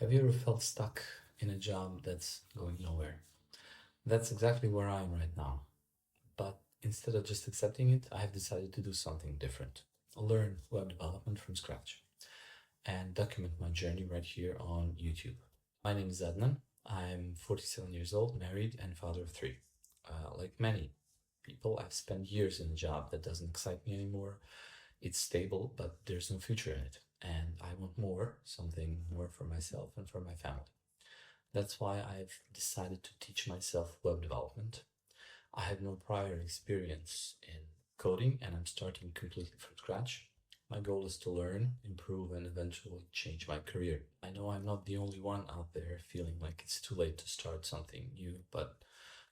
Have you ever felt stuck in a job that's going nowhere? That's exactly where I am right now. But instead of just accepting it, I have decided to do something different. Learn web development from scratch and document my journey right here on YouTube. My name is Adnan. I'm 47 years old, married, and father of three. Like many people, I've spent years in a job that doesn't excite me anymore. It's stable, but there's no future in it. And I want more, something more for myself and for my family. That's why I've decided to teach myself web development. I have no prior experience in coding and I'm starting completely from scratch. My goal is to learn, improve, and eventually change my career. I know I'm not the only one out there feeling like it's too late to start something new, but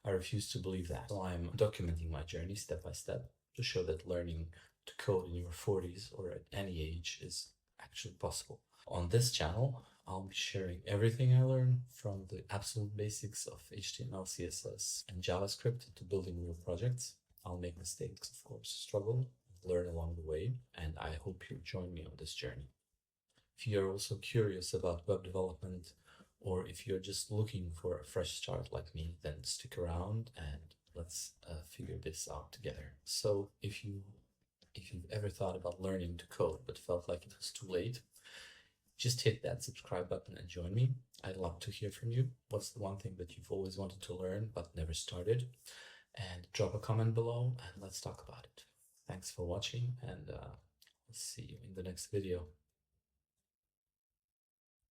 I refuse to believe that. So I'm documenting my journey step by step to show that learning to code in your 40s or at any age is actually possible. On this channel, I'll be sharing everything I learned from the absolute basics of HTML, CSS, and JavaScript to building real projects. I'll make mistakes, of course, struggle, learn along the way, and I hope you join me on this journey. If you're also curious about web development, or if you're just looking for a fresh start like me, then stick around and let's figure this out together. So if you've ever thought about learning to code but felt like it was too late, just hit that subscribe button and join me. I'd love to hear from you. What's the one thing that you've always wanted to learn but never started? And drop a comment below and let's talk about it. Thanks for watching and see you in the next video.